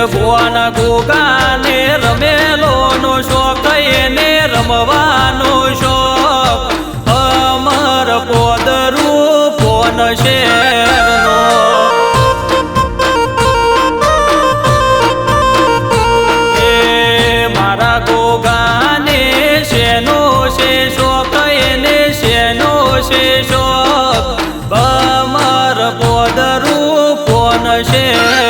ભુવાના ગોગાને રમેલો નો શોખ એને રમવાનો શોખ અમર પોદરું પોન શેરનો એ મારા ગોગાને શેનો છે શોખ એને શેનો છે શોખ અમર પોદરું પોન શેર